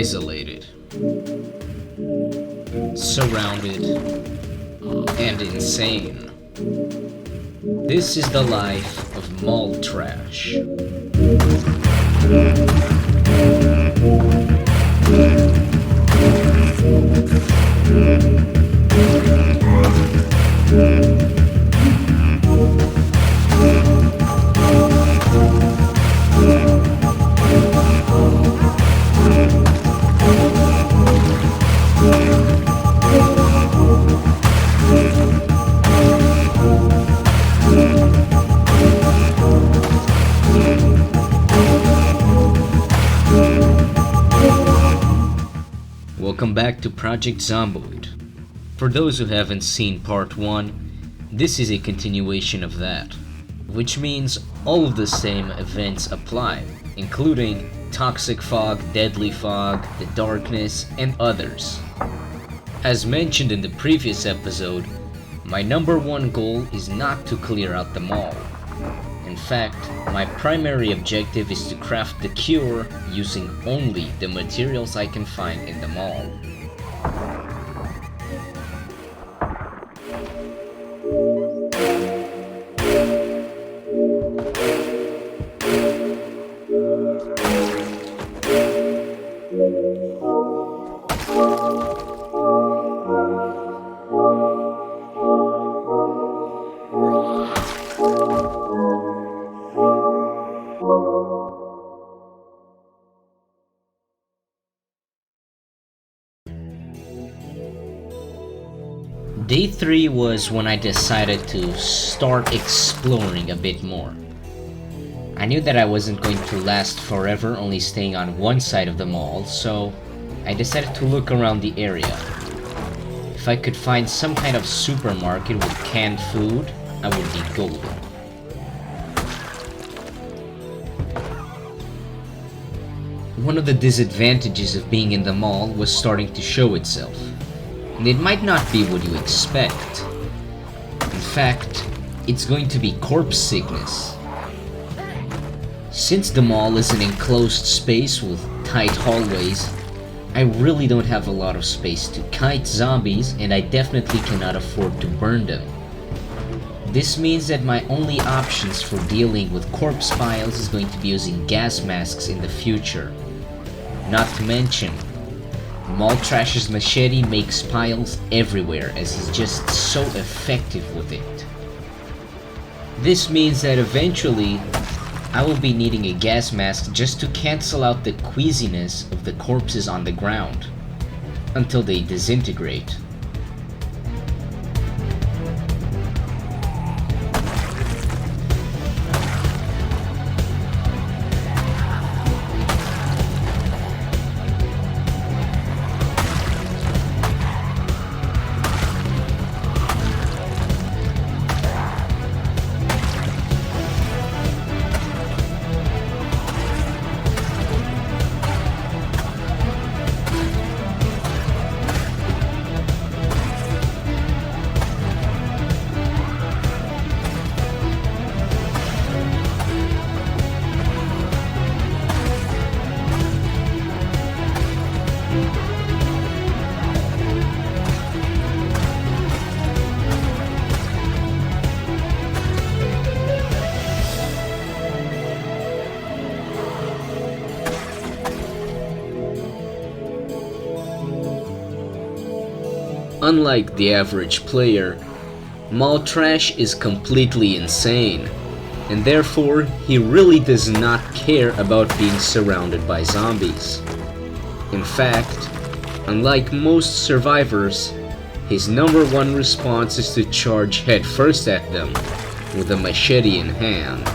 isolated, surrounded, and insane. This is the life of mall trash. Welcome back to Project Zomboid. For those who haven't seen part 1, this is a continuation of that, which means all of the same events apply, including toxic fog, deadly fog, the darkness, and others. As mentioned in the previous episode, my number one goal is not to clear out the mall. In fact, my primary objective is to craft the cure using only the materials I can find in the mall. Day 3 was when I decided to start exploring a bit more. I knew that I wasn't going to last forever only staying on one side of the mall, so I decided to look around the area. If I could find some kind of supermarket with canned food, I would be golden. One of the disadvantages of being in the mall was starting to show itself. And it might not be what you expect. In fact, it's going to be corpse sickness. Since the mall is an enclosed space with tight hallways, I really don't have a lot of space to kite zombies, and I definitely cannot afford to burn them. This means that my only options for dealing with corpse piles is going to be using gas masks in the future. Not to mention, Mall Trash's machete makes piles everywhere as he's just so effective with it. This means that eventually, I will be needing a gas mask just to cancel out the queasiness of the corpses on the ground, until they disintegrate. Unlike the average player, Mall Trash is completely insane, and therefore he really does not care about being surrounded by zombies. In fact, unlike most survivors, his number one response is to charge headfirst at them with a machete in hand.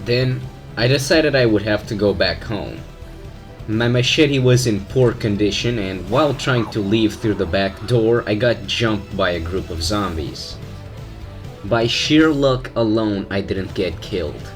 Then, I decided I would have to go back home. My machete was in poor condition, and while trying to leave through the back door, I got jumped by a group of zombies. By sheer luck alone, I didn't get killed.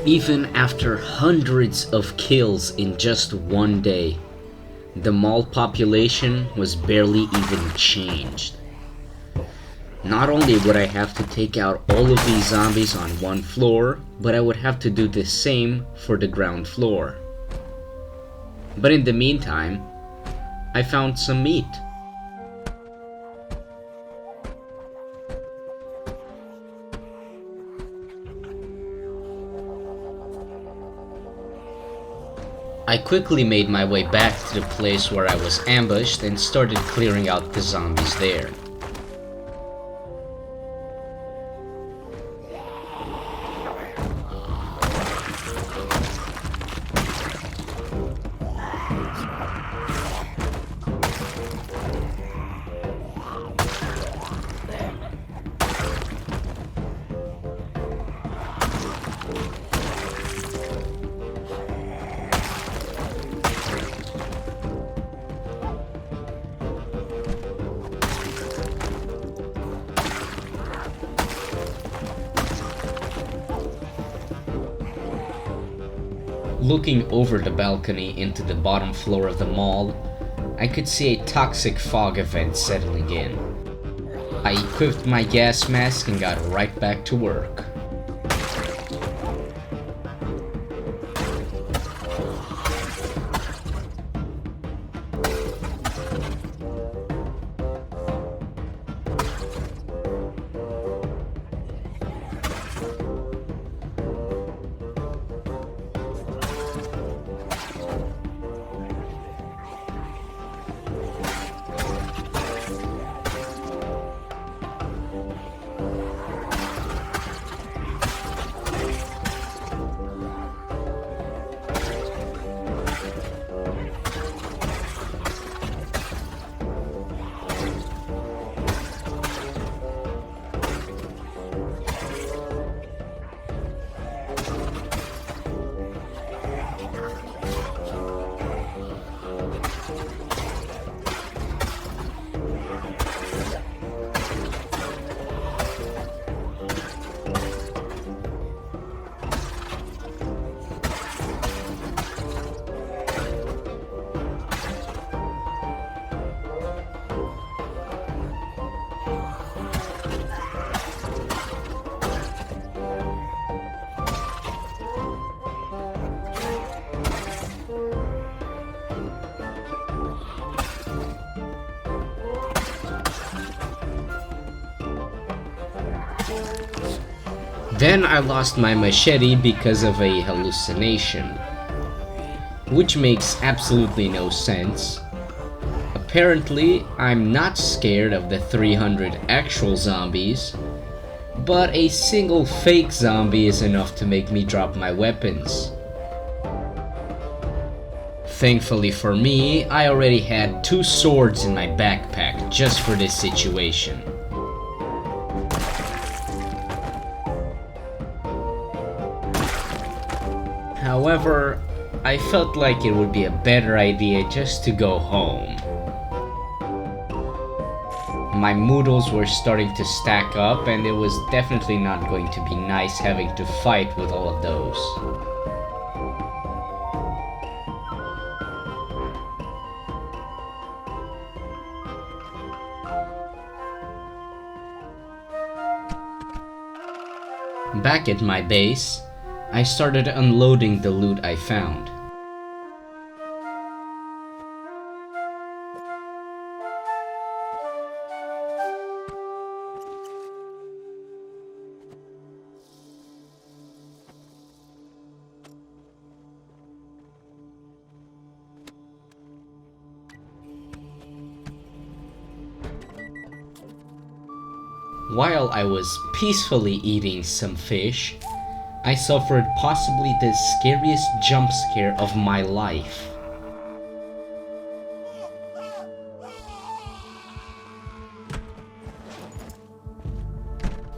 Even after hundreds of kills in just one day, the mall population was barely even changed. Not only would I have to take out all of these zombies on one floor, but I would have to do the same for the ground floor. But in the meantime, I found some meat. I quickly made my way back to the place where I was ambushed and started clearing out the zombies there. Looking over the balcony into the bottom floor of the mall, I could see a toxic fog event settling in. I equipped my gas mask and got right back to work. Then I lost my machete because of a hallucination, which makes absolutely no sense. Apparently, I'm not scared of the 300 actual zombies, but a single fake zombie is enough to make me drop my weapons. Thankfully for me, I already had 2 swords in my backpack just for this situation. However, I felt like it would be a better idea just to go home. My moodles were starting to stack up, and it was definitely not going to be nice having to fight with all of those. Back at my base, I started unloading the loot I found. While I was peacefully eating some fish, I suffered possibly the scariest jump scare of my life.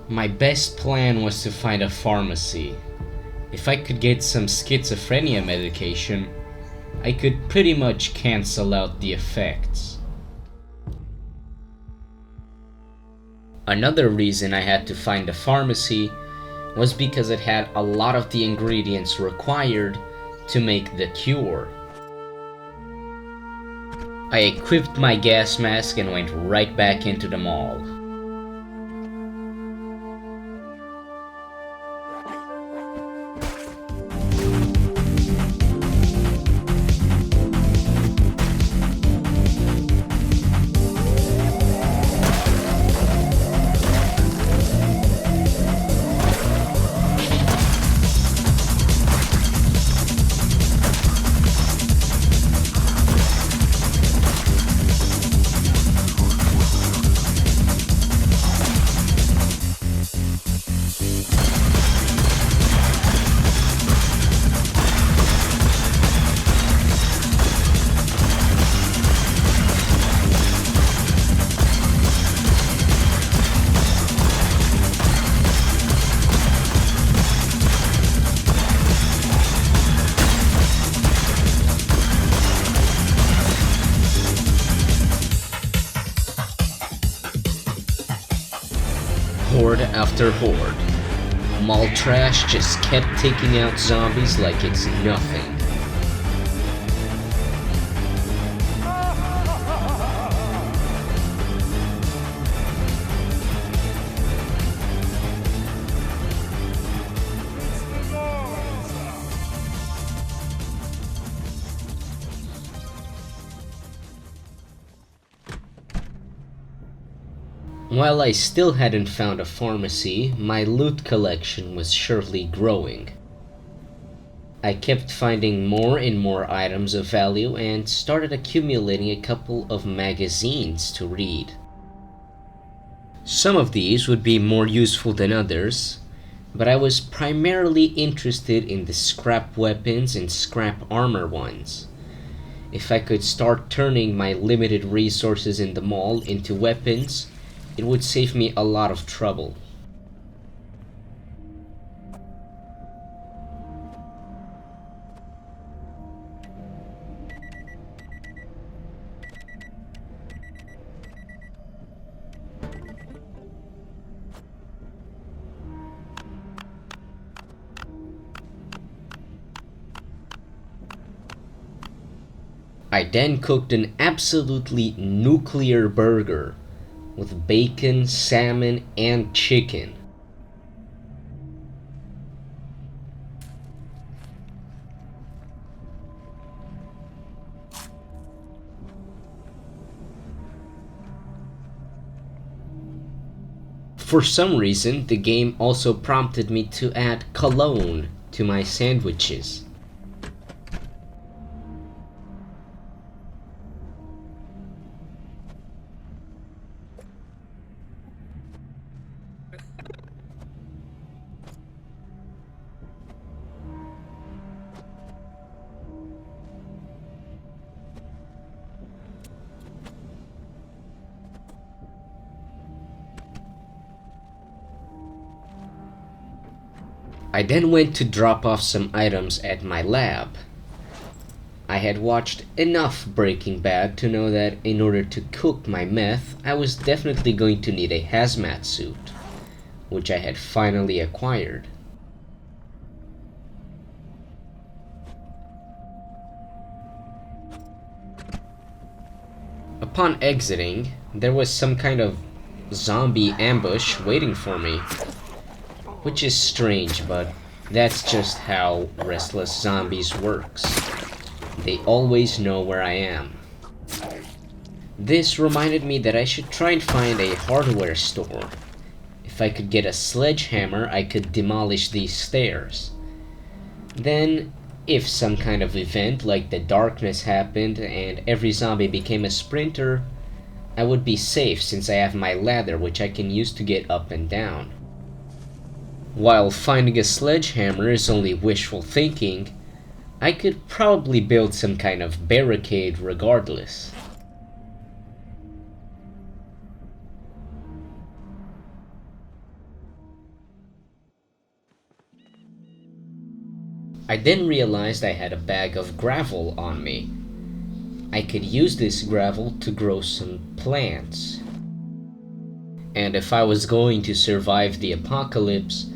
My best plan was to find a pharmacy. If I could get some schizophrenia medication, I could pretty much cancel out the effects. Another reason I had to find a pharmacy was because it had a lot of the ingredients required to make the cure. I equipped my gas mask and went right back into the mall. Horde after horde. Mall trash just kept taking out zombies like it's nothing. While I still hadn't found a pharmacy, my loot collection was surely growing. I kept finding more and more items of value and started accumulating a couple of magazines to read. Some of these would be more useful than others, but I was primarily interested in the scrap weapons and scrap armor ones. If I could start turning my limited resources in the mall into weapons, it would save me a lot of trouble. I then cooked an absolutely nuclear burger with bacon, salmon, and chicken. For some reason, the game also prompted me to add cologne to my sandwiches. I then went to drop off some items at my lab. I had watched enough Breaking Bad to know that in order to cook my meth, I was definitely going to need a hazmat suit, which I had finally acquired. Upon exiting, there was some kind of zombie ambush waiting for me. Which is strange, but That's just how restless zombies works. They always know where I am. This reminded me that I should try and find a hardware store. If I could get a sledgehammer, I could demolish these stairs. Then, if some kind of event like the darkness happened and every zombie became a sprinter, I would be safe since I have my ladder which I can use to get up and down. While finding a sledgehammer is only wishful thinking, I could probably build some kind of barricade regardless. I then realized I had a bag of gravel on me. I could use this gravel to grow some plants. And if I was going to survive the apocalypse,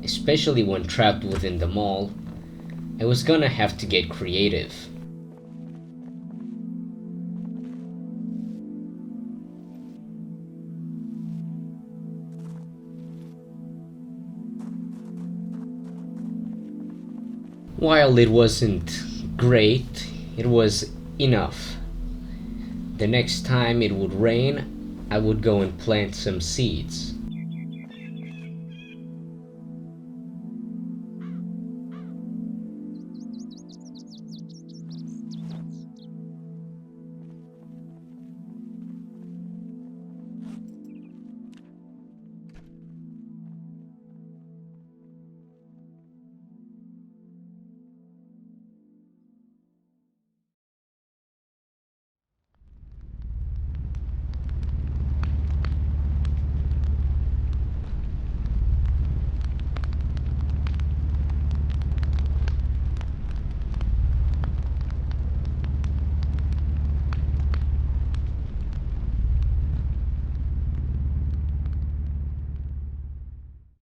especially when trapped within the mall, I was gonna have to get creative. While it wasn't great, it was enough. The next time it would rain, I would go and plant some seeds.